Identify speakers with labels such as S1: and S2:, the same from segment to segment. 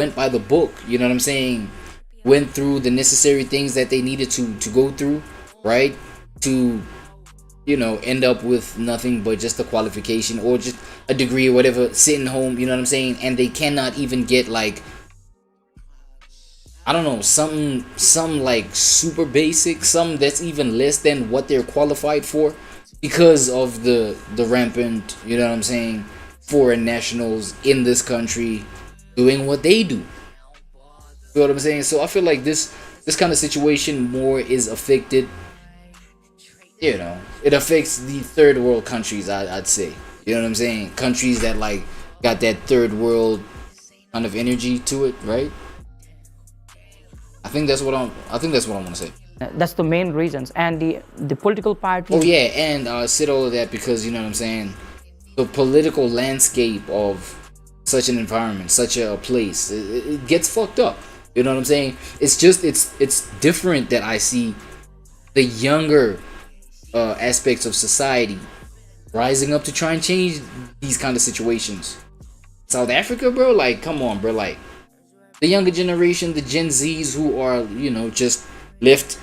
S1: went by the book, you know what I'm saying? Went through the necessary things that they needed to go through, right? To, you know, end up with nothing but just a qualification or just a degree or whatever, sitting home, you know what I'm saying? And they cannot even get like, I don't know, some like super basic, some that's even less than what they're qualified for because of the rampant, you know what I'm saying, foreign nationals in this country doing what they do. You know what I'm saying? So I feel like this kind of situation more is affected, you know, it affects the third world countries, I'd say. You know what I'm saying? Countries that like got that third world kind of energy to it, right? I think that's what I want to say.
S2: That's the main reasons. And the political parties.
S1: Oh yeah, and I said all of that because, you know what I'm saying, the political landscape of such an environment, such a place, it gets fucked up. You know what I'm saying? It's just it's different that I see the younger aspects of society rising up to try and change these kind of situations. South Africa, bro, like come on, bro, like the younger generation, the Gen Zs who are, you know, just left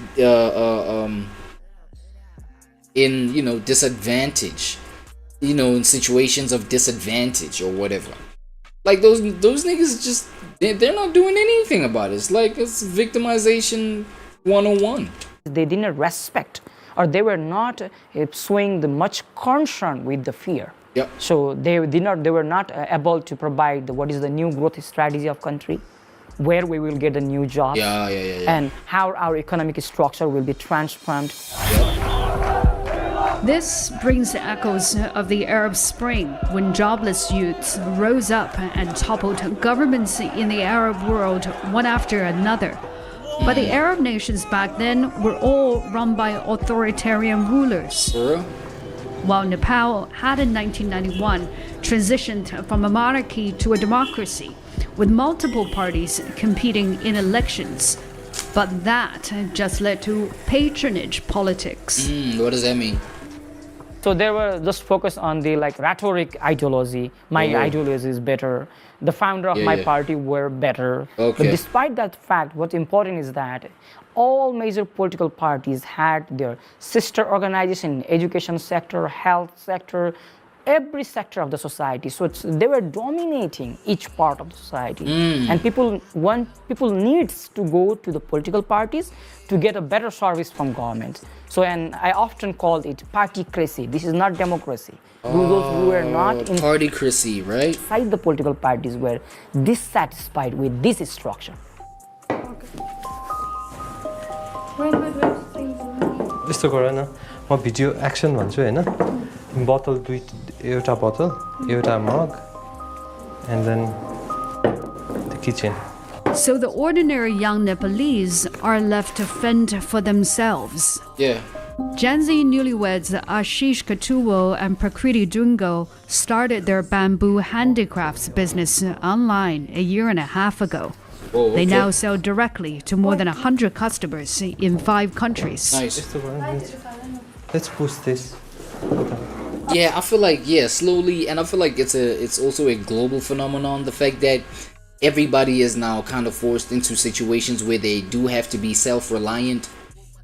S1: in, you know, disadvantage, you know, in situations of disadvantage or whatever. Like those niggas just they're not doing anything about it. It's like it's victimization 101.
S2: They didn't respect, or they were not showing the much concern with the fear.
S1: Yep.
S2: So they were not able to provide what is the new growth strategy of country, where we will get the new jobs, and how our economic structure will be transformed.
S3: This brings echoes of the Arab Spring, when jobless youths rose up and toppled governments in the Arab world one after another. But the Arab nations back then were all run by authoritarian rulers. While Nepal had in 1991 transitioned from a monarchy to a democracy, with multiple parties competing in elections. But that just led to patronage politics.
S1: What does that mean?
S2: So they were just focused on the like rhetoric ideology. My ideology is better. The founder of my party were better.
S1: Okay.
S2: But despite that fact, what's important is that all major political parties had their sister organization in education sector, health sector, every sector of the society. So they were dominating each part of the society. And people needs to go to the political parties to get a better service from government. So, and I often call it particracy. This is not democracy. Those who were not
S1: particracy, right?
S2: Inside the political parties were dissatisfied with this structure.
S4: यस्तो गर न म video action भन्छु हैन बोतल एउटा बोतल एउटा मग and then the kitchen.
S3: So the ordinary young Nepalese are left to fend for themselves.
S1: Yeah.
S3: Gen Z newlyweds Ashish Katuwo and Prakriti Dungo started their bamboo handicrafts business online a year and a half ago.
S1: Oh, okay.
S3: They now sell directly to more than 100 customers in 5 countries.
S1: Nice.
S4: Let's push this.
S1: Yeah, I feel like slowly, and I feel like it's also a global phenomenon. The fact that everybody is now kind of forced into situations where they do have to be self-reliant.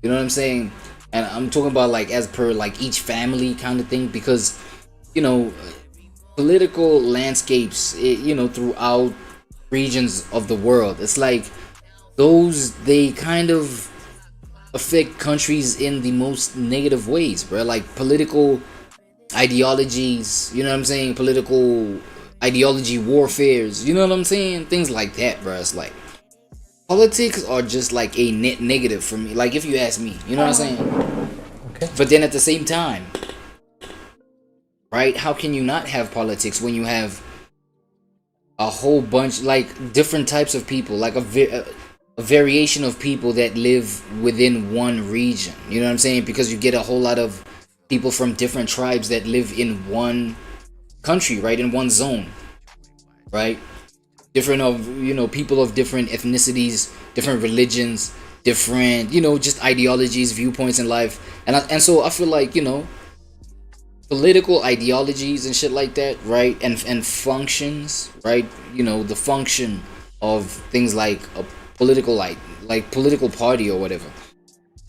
S1: You know what I'm saying? And I'm talking about like as per like each family kind of thing, because, you know, political landscapes, you know, throughout regions of the world, it's like they kind of affect countries in the most negative ways, bro. Like political ideologies, you know what I'm saying? Political ideology warfares, you know what I'm saying? Things like that, bro. It's like politics are just like a net negative for me, like if you ask me, you know what I'm saying?
S4: Okay.
S1: But then at the same time, right, how can you not have politics when you have a whole bunch, like different types of people, like a variation of people that live within one region, you know what I'm saying? Because you get a whole lot of people from different tribes that live in one country, right, in one zone, right? Different of, you know, people of different ethnicities, different religions, different, you know, just ideologies, viewpoints in life. And so I feel like, you know, political ideologies and shit like that, right, and functions, right, you know, the function of things like a political like political party or whatever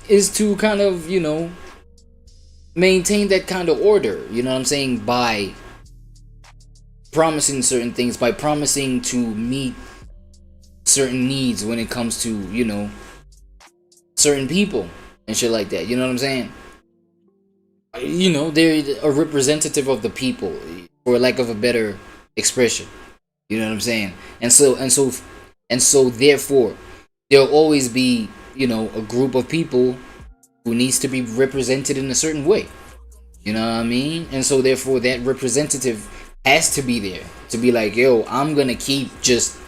S1: is to kind of, you know, maintain that kind of order, you know what I'm saying, by promising certain things, by promising to meet certain needs when it comes to, you know, certain people and shit like that, you know what I'm saying? You know, they're a representative of the people, for lack of a better expression, you know what I'm saying? And so therefore there'll always be, you know, a group of people who needs to be represented in a certain way, you know what I mean? And so therefore that representative has to be there to be like, yo, I'm gonna keep just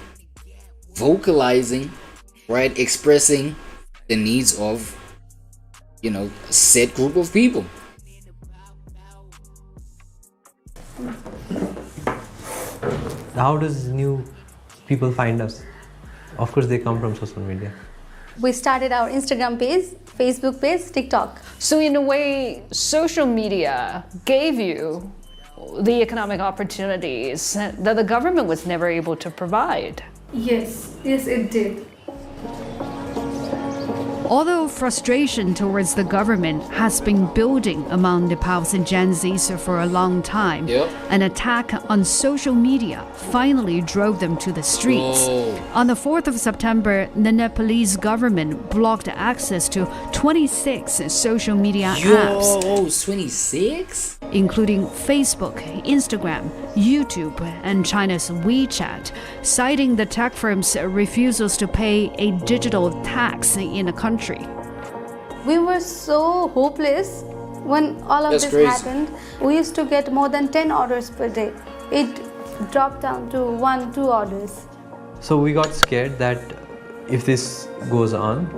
S1: vocalizing, right, expressing the needs of, you know, a set group of people.
S4: How does new people find us? Of course, they come from social media.
S5: We started our Instagram page, Facebook page, TikTok.
S3: So in a way, social media gave you the economic opportunities that the government was never able to provide.
S5: Yes, it did.
S3: Although frustration towards the government has been building among Nepal's Gen Zs for a long time,
S1: Yep.
S3: an attack on social media finally drove them to the streets.
S1: Whoa.
S3: On the 4th of September, the Nepalese government blocked access to 26 social media apps,
S1: Yo, 26?
S3: including Facebook, Instagram, YouTube, and China's WeChat, citing the tech firm's refusals to pay a digital tax in the country.
S5: We were so hopeless when all of
S1: That's
S5: this
S1: crazy.
S5: happened. We used to get more than 10 orders per day. It dropped down to 1-2 orders.
S4: So we got scared that if this goes on,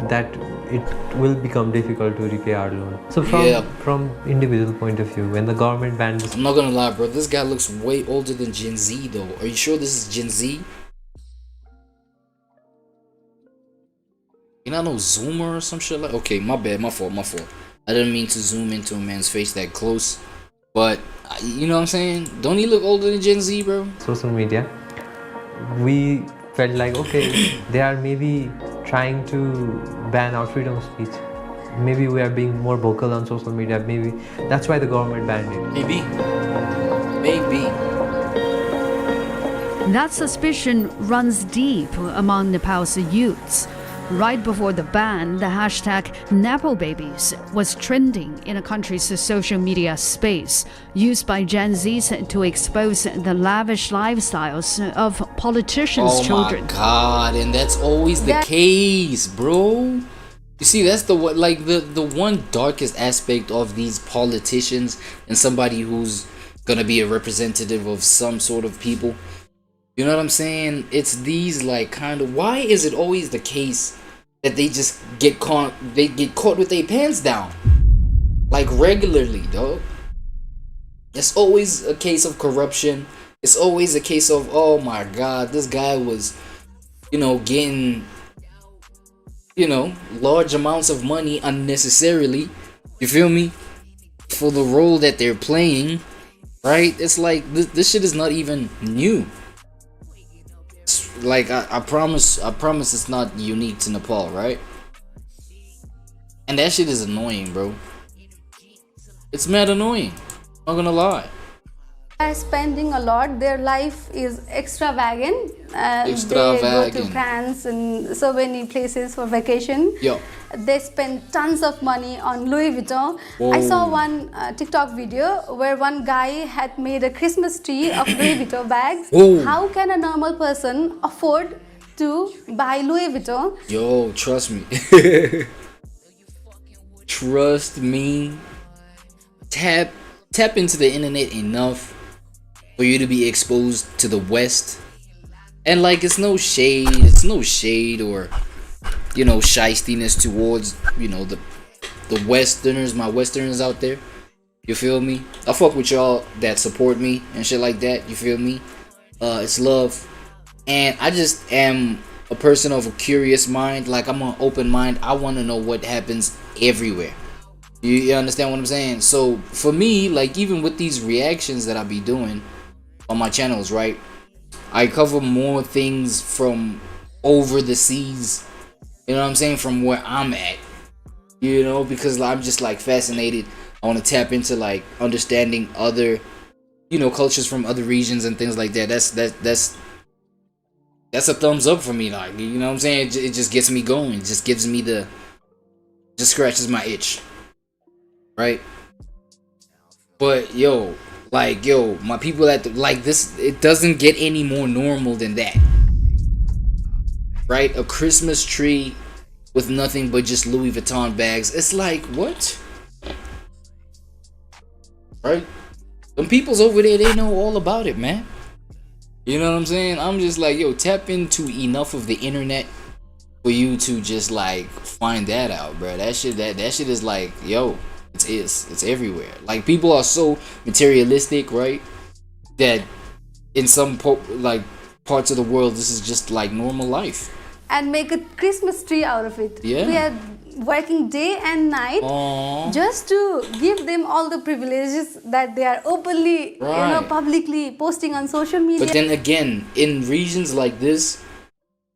S4: that it will become difficult to repay our loan. So from individual point of view, when the government banned this,
S1: I'm not gonna lie, bro, this guy looks way older than Gen Z though. Are you sure this is Gen Z? You know, no zoomer or some shit like. Okay, my bad, my fault. I didn't mean to zoom into a man's face that close, but you know what I'm saying? Don't he look older than Gen Z, bro?
S4: social media, we felt like, okay, they are maybe trying to ban our freedom of speech. Maybe we are being more vocal on social media. Maybe that's why the government banned it.
S1: Maybe.
S3: That suspicion runs deep among Nepal's youths. Right before the ban, the hashtag #NapalBabies was trending in the country's social media space, used by Gen Zs to expose the lavish lifestyles of politicians' children.
S1: Oh my god, and that's always the case, bro. You see, that's the one darkest aspect of these politicians and somebody who's gonna be a representative of some sort of people. You know what I'm saying? It's these like kind of, why is it always the case that they just get caught with their pants down? Like regularly, dog. It's always a case of corruption. It's always a case of, oh my god, this guy was, you know, getting, you know, large amounts of money unnecessarily. You feel me? For the role that they're playing, right? It's like this shit is not even new. Like I promise it's not unique to Nepal, right? And that shit is annoying, bro. It's mad annoying, not gonna lie.
S5: They are spending a lot. Their life is extravagant. They go to France and so many places for vacation.
S1: Yo.
S5: They spend tons of money on Louis Vuitton.
S1: Whoa.
S5: I saw one TikTok video where one guy had made a Christmas tree of Louis Vuitton bags.
S1: Whoa.
S5: How can a normal person afford to buy Louis Vuitton?
S1: Yo, trust me. Trust me. Tap into the internet enough for you to be exposed to the West. And like, it's no shade or, you know, shystiness towards, you know, the Westerners, my Westerners out there. You feel me? I fuck with y'all that support me and shit like that. You feel me? It's love. And I just am a person of a curious mind. Like, I'm an open mind. I want to know what happens everywhere. You understand what I'm saying? So for me, like, even with these reactions that I be doing on my channels, right? I cover more things from over the seas. You know what I'm saying? From where I'm at. You know, because I'm just like fascinated. I want to tap into like understanding other, you know, cultures from other regions and things like that. That's a thumbs up for me. Like, you know what I'm saying? It just gets me going. It just gives me just scratches my itch. Right? But yo, my people like this, it doesn't get any more normal than that. Right? A Christmas tree with nothing but just Louis Vuitton bags. It's like, what? Right? Them peoples over there, they know all about it, man. You know what I'm saying? I'm just like, yo, tap into enough of the internet for you to just like find that out, bro. That shit is like, yo, it's everywhere. Like, people are so materialistic, right? That in some parts of the world, this is just like normal life.
S5: And make a Christmas tree out of it.
S1: Yeah.
S5: We are working day and night just to give them all the privileges that they are openly, publicly posting on social media.
S1: But then again, in regions like this,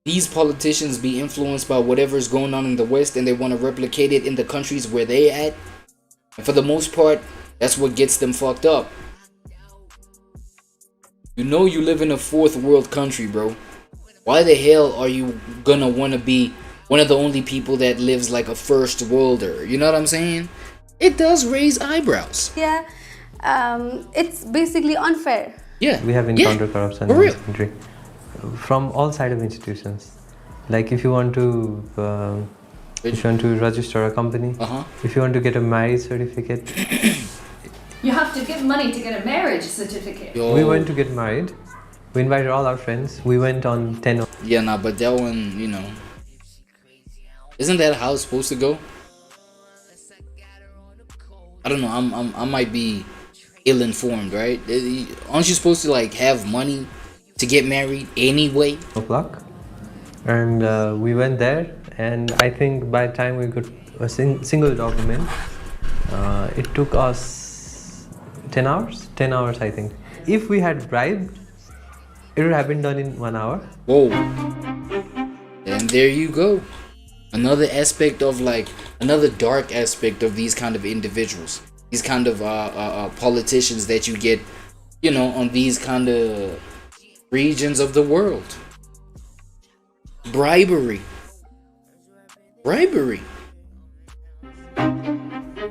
S1: these politicians be influenced by whatever is going on in the West, and they want to replicate it in the countries where they at. And for the most part, that's what gets them fucked up. You know you live in a fourth world country, bro. Why the hell are you gonna want to be one of the only people that lives like a first worlder? You know what I'm saying? It does raise eyebrows.
S5: Yeah, it's basically unfair.
S1: Yeah,
S4: we have encountered corruption in this country from all sides of institutions. Like, if you want to register a company, if you want to get a marriage certificate,
S3: you have to give money to get a marriage certificate.
S4: We went to get married. We invited all our friends. We went on 10.
S1: Yeah, nah, but that one, you know, isn't that how it's supposed to go? I don't know. I might be ill-informed, right? Aren't you supposed to like have money to get married anyway?
S4: O'clock, and we went there. And I think by the time we got a single document, it took us 10 hours. 10 hours, I think. If we had bribed, it would have been done in 1 hour.
S1: Whoa. And there you go. Another aspect of another dark aspect of these kind of individuals. These kind of politicians that you get, you know, on these kind of regions of the world. Bribery.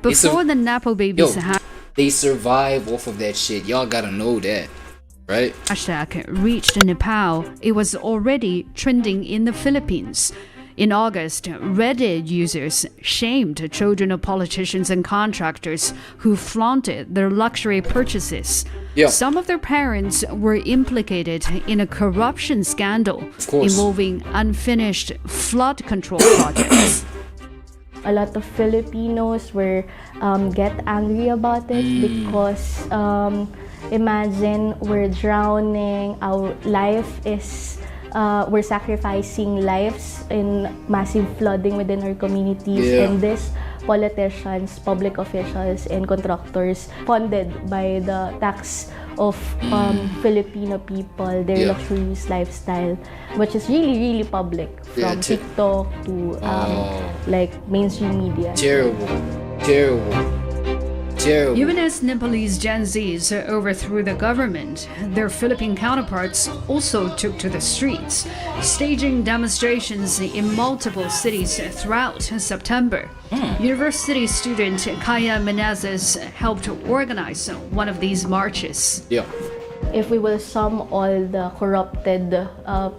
S3: Before the Napal babies
S1: they survive off of that shit. Y'all gotta know that. Right?
S3: Hashtag reached Nepal, it was already trending in the Philippines. In August, Reddit users shamed children of politicians and contractors who flaunted their luxury purchases.
S1: Yeah.
S3: Some of their parents were implicated in a corruption scandal involving unfinished flood control projects.
S6: A lot of Filipinos were get angry about it because imagine we're drowning, our life is we're sacrificing lives in massive flooding within our communities, and these politicians, public officials, and contractors funded by the tax of Filipino people, their luxurious lifestyle, which is really public, from TikTok to like mainstream media.
S1: Terrible.
S3: Even as Nepalese Gen Zs overthrew the government, their Philippine counterparts also took to the streets, staging demonstrations in multiple cities throughout September. University student Kaya Menezes helped organize one of these marches.
S6: If we will sum all the corrupted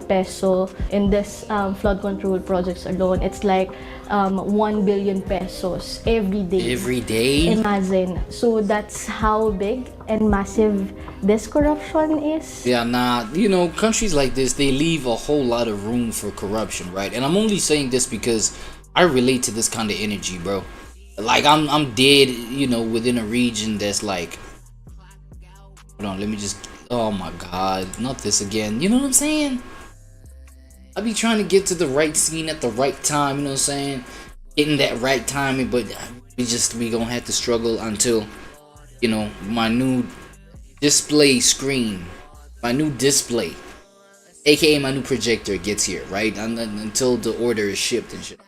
S6: peso in this flood control projects alone, it's like 1 billion pesos every day.
S1: Every day?
S6: Imagine. So that's how big and massive this corruption is.
S1: Yeah, nah, you know, countries like this, they leave a whole lot of room for corruption, right? And I'm only saying this because I relate to this kind of energy, bro. Like, I'm dead, you know, within a region that's like, hold on, let me just, oh my god, not this again. You know what I'm saying? I be trying to get to the right scene at the right time, you know what I'm saying? Getting that right timing, but we gonna have to struggle until, you know, my new display screen, my new display aka my new projector, gets here, right? Until the order is shipped and shit.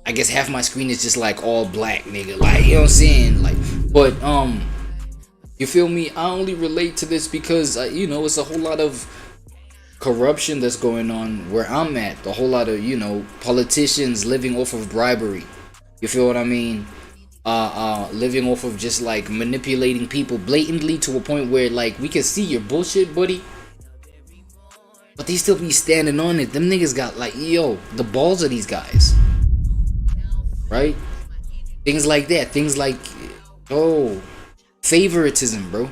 S1: I guess half my screen is just like all black, nigga. Like, you know what I'm saying? Like, but you feel me? I only relate to this because you know, it's a whole lot of corruption that's going on where I'm at. A whole lot of, you know, politicians living off of bribery. You feel what I mean? Living off of just like manipulating people blatantly to a point where like we can see your bullshit, buddy, but they still be standing on it. Them niggas got like, yo, the balls of these guys, right? Things like that. Things like, oh, favoritism, bro.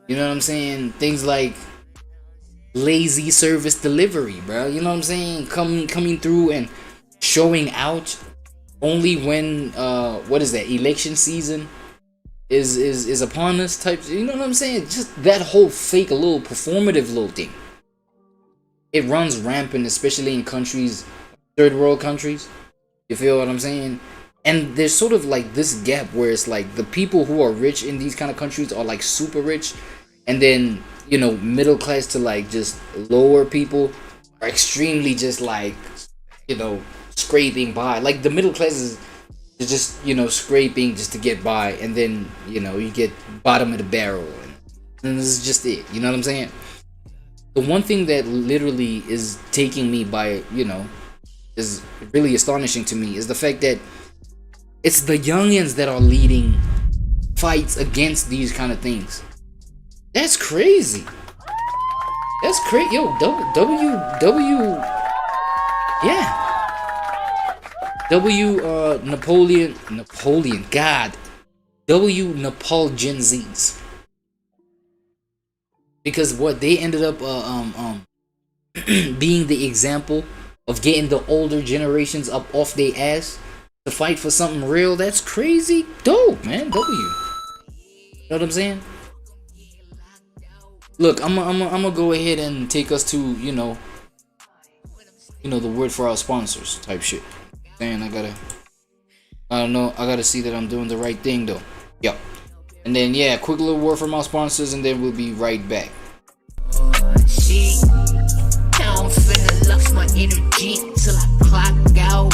S1: You know what I'm saying? Things like lazy service delivery, bro. You know what I'm saying? Coming through and showing out only when what is that, election season is upon us type. You know what I'm saying? Just that whole fake little performative little thing. It runs rampant, especially in countries, third world countries. You feel what I'm saying? And there's sort of like this gap where it's like the people who are rich in these kind of countries are like super rich, and then, you know, middle class to like just lower people are extremely just like, you know, scraping by. Like the middle class is just, you know, scraping just to get by, and then, you know, you get bottom of the barrel, and this is just it. You know what I'm saying? The one thing that literally is taking me by, you know, is really astonishing to me is the fact that it's the youngins that are leading fights against these kind of things. That's crazy. That's crazy. Yo, Napoleon, God. Napal GENZs. Because what they ended up being the example of getting the older generations up off their ass to fight for something real. That's crazy dope, man. You know what I'm saying? Look, I'm gonna go ahead and take us to, you know, the word for our sponsors type shit. And I gotta see that I'm doing the right thing though. Yo. And then yeah, quick little word from our sponsors, and then we'll be right back.
S7: Shit, I don't finna lose my energy till I clock out.